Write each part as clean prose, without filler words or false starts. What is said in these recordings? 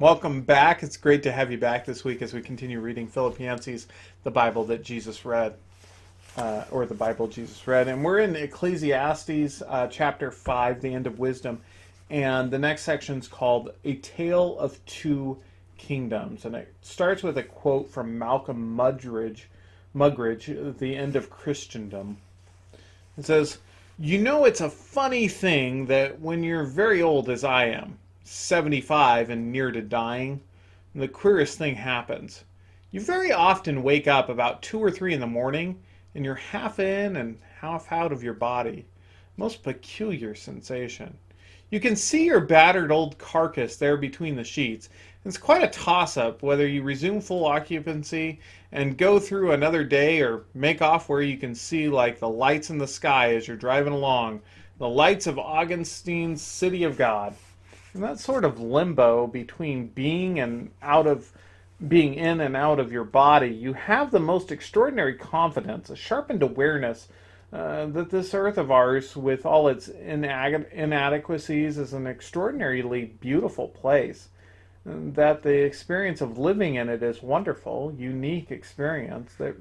Welcome back. It's great to have you back this week as we continue reading Philippians, the Bible that Jesus read, or the Bible Jesus read. And we're in Ecclesiastes chapter 5, the end of wisdom. And the next section is called A Tale of Two Kingdoms. And it starts with a quote from Malcolm Muggeridge, The End of Christendom. It says, "You know, it's a funny thing that when you're very old, as I am, 75 and near to dying, the queerest thing happens. You very often wake up about 2 or 3 in the morning and you're half in and half out of your body. Most peculiar sensation. You can see your battered old carcass there between the sheets. It's quite a toss-up whether you resume full occupancy and go through another day or make off where you can see like the lights in the sky as you're driving along, the lights of Augustine's City of God." And that sort of limbo between being in and out of your body, you have the most extraordinary confidence, a sharpened awareness that this earth of ours, with all its inadequacies, is an extraordinarily beautiful place. And that the experience of living in it is wonderful, unique experience. That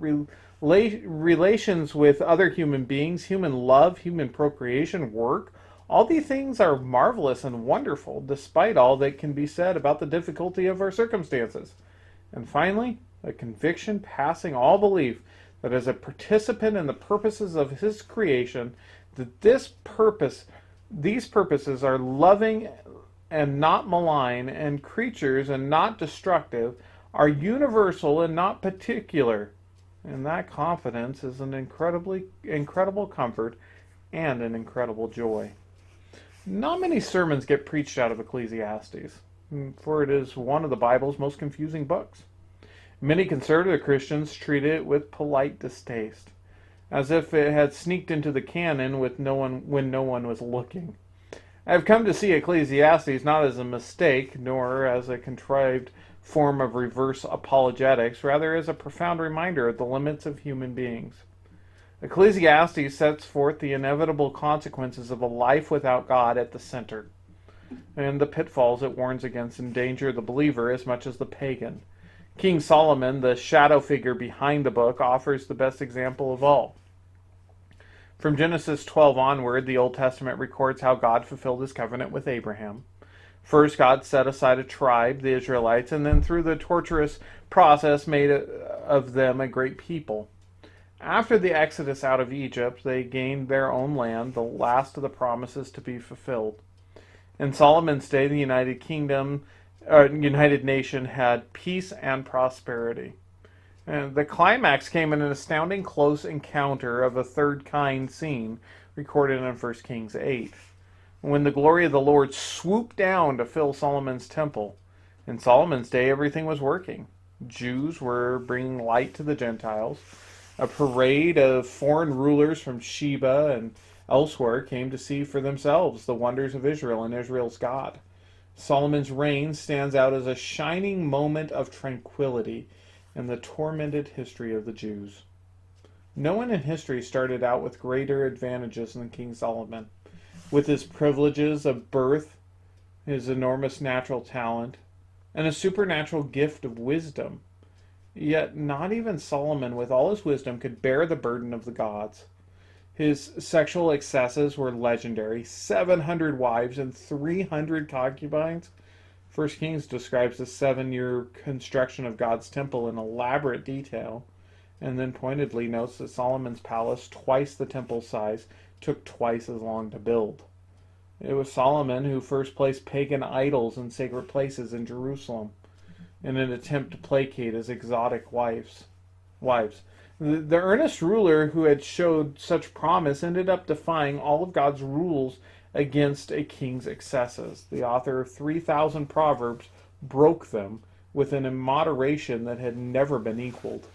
relations with other human beings, human love, human procreation, work, all these things are marvelous and wonderful, despite all that can be said about the difficulty of our circumstances. And finally, a conviction passing all belief that as a participant in the purposes of His creation, that these purposes are loving and not malign, and creatures and not destructive, are universal and not particular. And that confidence is an incredible comfort and an incredible joy. Not many sermons get preached out of Ecclesiastes, for it is one of the Bible's most confusing books. Many conservative Christians treat it with polite distaste, as if it had sneaked into the canon when no one was looking. I have come to see Ecclesiastes not as a mistake, nor as a contrived form of reverse apologetics, rather as a profound reminder of the limits of human beings. Ecclesiastes sets forth the inevitable consequences of a life without God at the center, and the pitfalls it warns against endanger the believer as much as the pagan. King Solomon, the shadow figure behind the book, offers the best example of all. From Genesis 12 onward, the Old Testament records how God fulfilled His covenant with Abraham. First, God set aside a tribe, the Israelites, and then through the torturous process made of them a great people. After the exodus out of Egypt, they gained their own land, the last of the promises to be fulfilled. In Solomon's day, the United Nation had peace and prosperity. And the climax came in an astounding close encounter of a third kind scene recorded in 1 Kings 8, when the glory of the Lord swooped down to fill Solomon's temple. In Solomon's day, everything was working. Jews were bringing light to the Gentiles. A parade of foreign rulers from Sheba and elsewhere came to see for themselves the wonders of Israel and Israel's God. Solomon's reign stands out as a shining moment of tranquility in the tormented history of the Jews. No one in history started out with greater advantages than King Solomon. With his privileges of birth, his enormous natural talent, and a supernatural gift of wisdom, yet not even Solomon, with all his wisdom, could bear the burden of the gods. His sexual excesses were legendary: 700 wives and 300 concubines. 1 Kings describes the 7-year construction of God's temple in elaborate detail, and then pointedly notes that Solomon's palace, twice the temple size, took twice as long to build. It was Solomon who first placed pagan idols in sacred places in Jerusalem, in an attempt to placate his exotic wives. The earnest ruler who had showed such promise ended up defying all of God's rules against a king's excesses. The author of 3,000 Proverbs broke them with an immoderation that had never been equaled.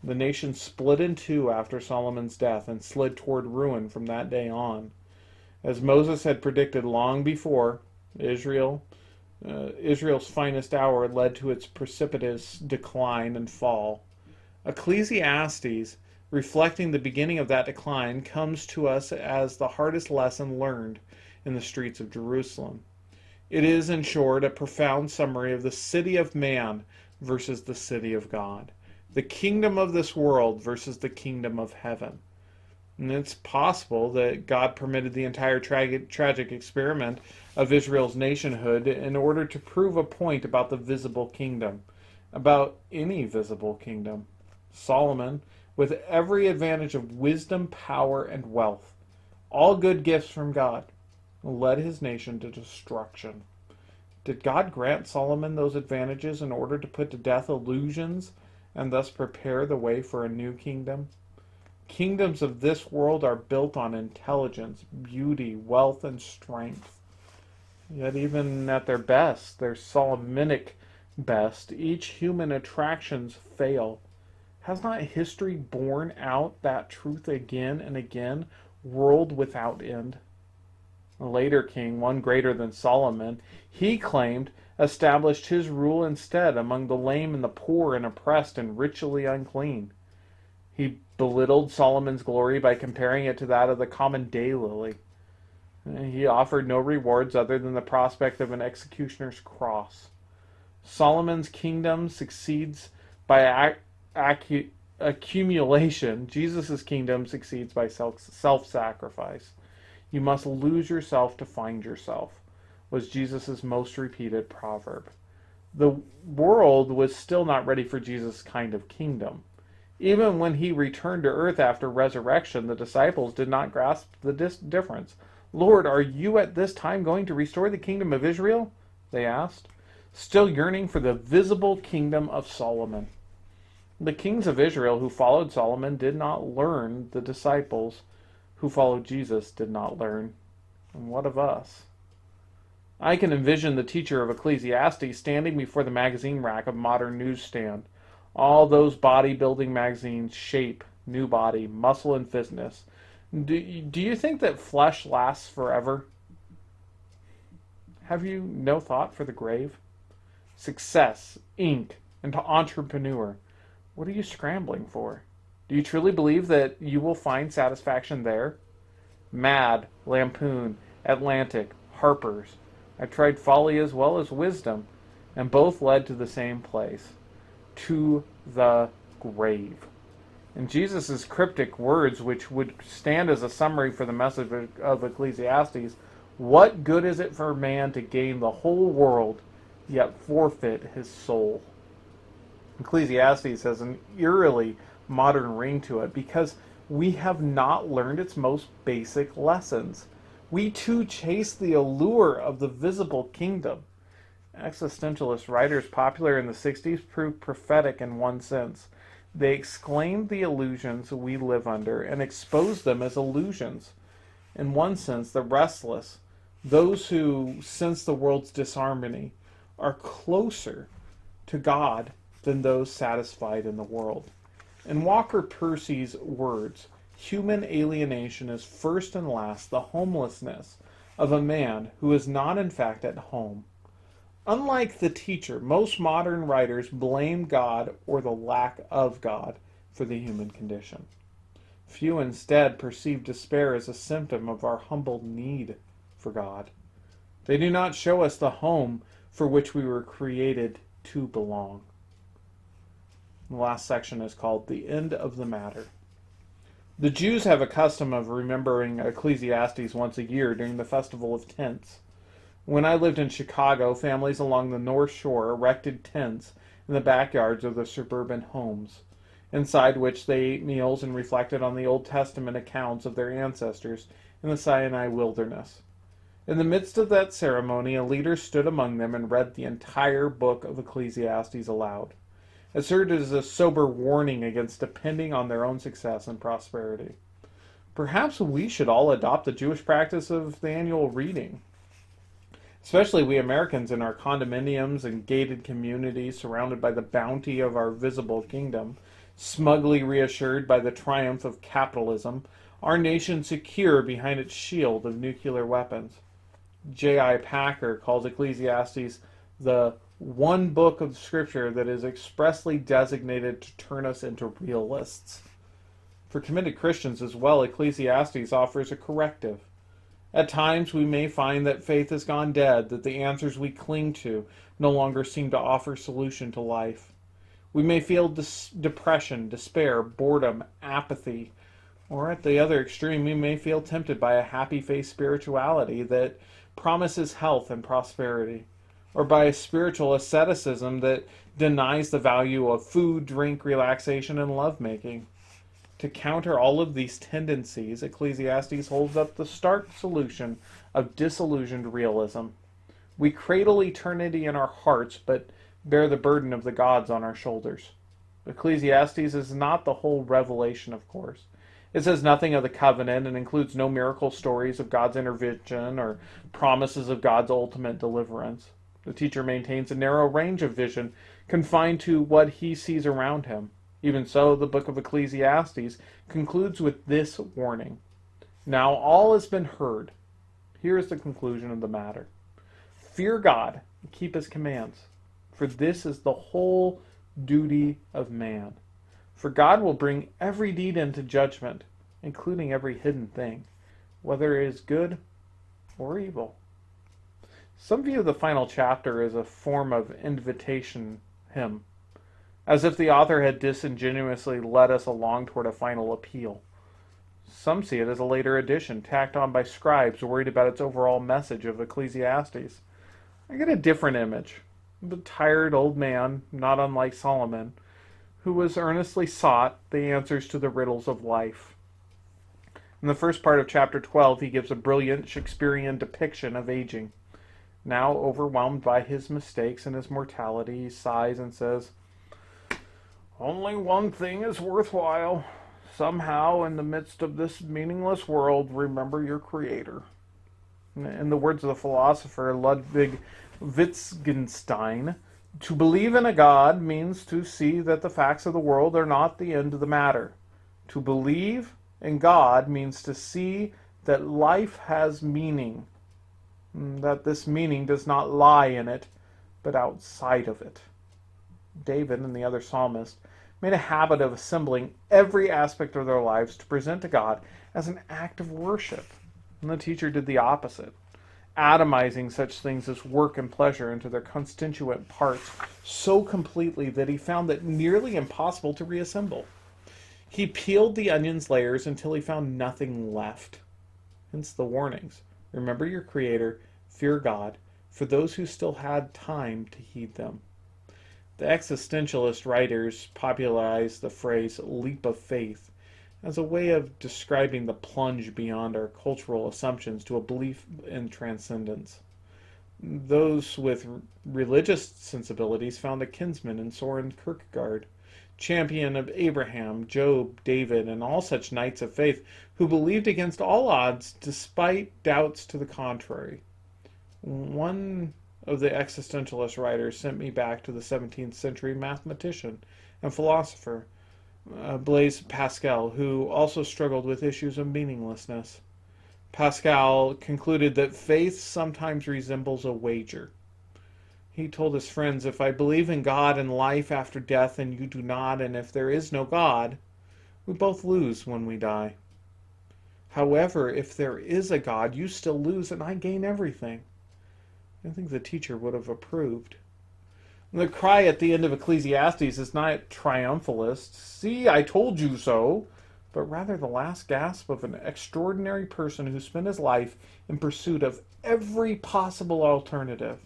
The nation split in two after Solomon's death and slid toward ruin from that day on. As Moses had predicted long before, Israel's finest hour led to its precipitous decline and fall. Ecclesiastes, reflecting the beginning of that decline, comes to us as the hardest lesson learned in the streets of Jerusalem. It is, in short, a profound summary of the city of man versus the city of God, the kingdom of this world versus the kingdom of heaven. And it's possible that God permitted the entire tragic experiment of Israel's nationhood in order to prove a point about the visible kingdom, about any visible kingdom. Solomon, with every advantage of wisdom, power, and wealth, all good gifts from God, led his nation to destruction. Did God grant Solomon those advantages in order to put to death illusions and thus prepare the way for a new kingdom? Kingdoms of this world are built on intelligence, beauty, wealth, and strength. Yet even at their best, their Solomonic best, each human attractions fail. Has not history borne out that truth again and again, world without end? A later king, one greater than Solomon, he claimed, established his rule instead among the lame and the poor and oppressed and ritually unclean. He belittled Solomon's glory by comparing it to that of the common daylily. He offered no rewards other than the prospect of an executioner's cross. Solomon's kingdom succeeds by accumulation. Jesus' kingdom succeeds by self-sacrifice. You must lose yourself to find yourself, was Jesus' most repeated proverb. The world was still not ready for Jesus' kind of kingdom. Even when he returned to earth after resurrection, the disciples did not grasp the difference. "Lord, are you at this time going to restore the kingdom of Israel?" they asked, still yearning for the visible kingdom of Solomon. The kings of Israel who followed Solomon did not learn. The disciples who followed Jesus did not learn. And what of us? I can envision the teacher of Ecclesiastes standing before the magazine rack of modern newsstand. All those bodybuilding magazines, Shape, New Body, Muscle and Fitness. Do you think that flesh lasts forever? Have you no thought for the grave? Success, ink, and entrepreneur. What are you scrambling for? Do you truly believe that you will find satisfaction there? Mad, Lampoon, Atlantic, Harper's. I tried folly as well as wisdom, and both led to the same place, to the grave. In Jesus' cryptic words, which would stand as a summary for the message of Ecclesiastes, what good is it for man to gain the whole world, yet forfeit his soul? Ecclesiastes has an eerily modern ring to it because we have not learned its most basic lessons. We too chase the allure of the visible kingdom. Existentialist writers popular in the 60s proved prophetic in one sense. They exclaimed the illusions we live under and exposed them as illusions. In one sense, the restless, those who sense the world's disharmony, are closer to God than those satisfied in the world. In Walker Percy's words, human alienation is first and last the homelessness of a man who is not in fact at home. Unlike the teacher, most modern writers blame God or the lack of God for the human condition. Few instead perceive despair as a symptom of our humble need for God. They do not show us the home for which we were created to belong. The last section is called The End of the Matter. The Jews have a custom of remembering Ecclesiastes once a year during the Festival of Tents. When I lived in Chicago, families along the North Shore erected tents in the backyards of the suburban homes, inside which they ate meals and reflected on the Old Testament accounts of their ancestors in the Sinai wilderness. In the midst of that ceremony, a leader stood among them and read the entire book of Ecclesiastes aloud. It served as a sober warning against depending on their own success and prosperity. Perhaps we should all adopt the Jewish practice of the annual reading. Especially we Americans in our condominiums and gated communities surrounded by the bounty of our visible kingdom, smugly reassured by the triumph of capitalism, our nation secure behind its shield of nuclear weapons. J.I. Packer calls Ecclesiastes the one book of Scripture that is expressly designated to turn us into realists. For committed Christians as well, Ecclesiastes offers a corrective. At times we may find that faith has gone dead, that the answers we cling to no longer seem to offer solution to life. We may feel depression, despair, boredom, apathy, or at the other extreme, we may feel tempted by a happy face spirituality that promises health and prosperity, or by a spiritual asceticism that denies the value of food, drink, relaxation, and lovemaking. To counter all of these tendencies, Ecclesiastes holds up the stark solution of disillusioned realism. We cradle eternity in our hearts, but bear the burden of the gods on our shoulders. Ecclesiastes is not the whole revelation, of course. It says nothing of the covenant and includes no miracle stories of God's intervention or promises of God's ultimate deliverance. The teacher maintains a narrow range of vision, confined to what he sees around him. Even so, the book of Ecclesiastes concludes with this warning. Now all has been heard. Here is the conclusion of the matter. Fear God and keep his commands, for this is the whole duty of man. For God will bring every deed into judgment, including every hidden thing, whether it is good or evil. Some view the final chapter as a form of invitation hymn, as if the author had disingenuously led us along toward a final appeal. Some see it as a later addition, tacked on by scribes worried about its overall message of Ecclesiastes. I get a different image. The tired old man, not unlike Solomon, who was earnestly sought the answers to the riddles of life. In the first part of chapter 12, he gives a brilliant Shakespearean depiction of aging. Now overwhelmed by his mistakes and his mortality, he sighs and says, "Only one thing is worthwhile. Somehow, in the midst of this meaningless world, remember your Creator." In the words of the philosopher Ludwig Wittgenstein, to believe in a God means to see that the facts of the world are not the end of the matter. To believe in God means to see that life has meaning, that this meaning does not lie in it, but outside of it. David and the other psalmists made a habit of assembling every aspect of their lives to present to God as an act of worship. And the teacher did the opposite, atomizing such things as work and pleasure into their constituent parts so completely that he found it nearly impossible to reassemble. He peeled the onion's layers until he found nothing left. Hence the warnings. Remember your Creator, fear God, for those who still had time to heed them. The existentialist writers popularized the phrase leap of faith as a way of describing the plunge beyond our cultural assumptions to a belief in transcendence. Those with religious sensibilities found a kinsman in Soren Kierkegaard, champion of Abraham, Job, David, and all such knights of faith who believed against all odds despite doubts to the contrary. One of the existentialist writers sent me back to the 17th century mathematician and philosopher Blaise Pascal, who also struggled with issues of meaninglessness. Pascal concluded that faith sometimes resembles a wager. He told his friends, if I believe in God and life after death and you do not, and if there is no God, we both lose when we die. However, if there is a God, you still lose and I gain everything. I think the teacher would have approved. And the cry at the end of Ecclesiastes is not triumphalist, "See, I told you so," but rather the last gasp of an extraordinary person who spent his life in pursuit of every possible alternative.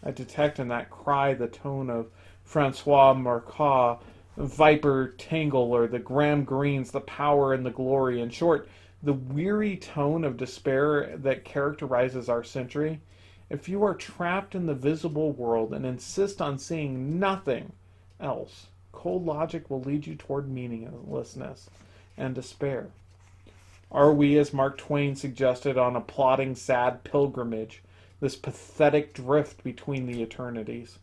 I detect in that cry the tone of Francois Marcotte, Viper Tangle, or the Graham Greens, The Power and the Glory. In short, the weary tone of despair that characterizes our century. If you are trapped in the visible world and insist on seeing nothing else, cold logic will lead you toward meaninglessness and despair. Are we, as Mark Twain suggested, on a plodding, sad pilgrimage, this pathetic drift between the eternities?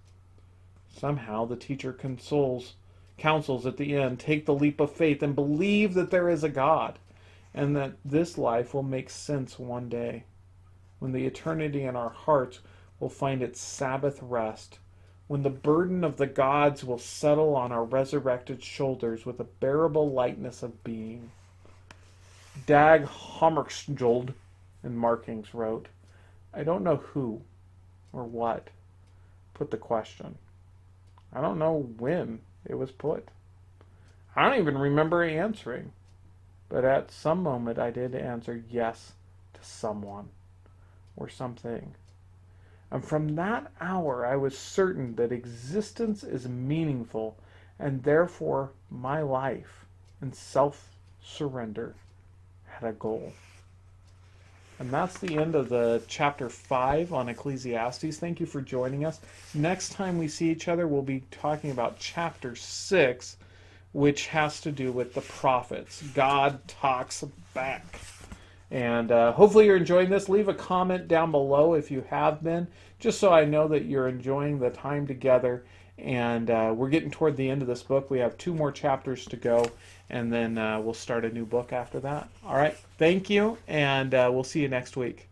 Somehow the teacher counsels at the end, take the leap of faith and believe that there is a God, and that this life will make sense one day, when the eternity in our hearts will find its Sabbath rest, when the burden of the gods will settle on our resurrected shoulders with a bearable lightness of being. Dag Hammarskjöld in markings wrote, I don't know who or what put the question. I don't know when it was put. I don't even remember answering. But at some moment I did answer yes to someone or something. And from that hour I was certain that existence is meaningful, and therefore my life and self-surrender had a goal. And that's the end of the chapter 5 on Ecclesiastes. Thank you for joining us. Next time we see each other, we'll be talking about chapter 6, which has to do with the prophets. God talks back. And hopefully you're enjoying this. Leave a comment down below if you have been, just so I know that you're enjoying the time together. And we're getting toward the end of this book. We have 2 more chapters to go, and then we'll start a new book after that. All right, thank you, and we'll see you next week.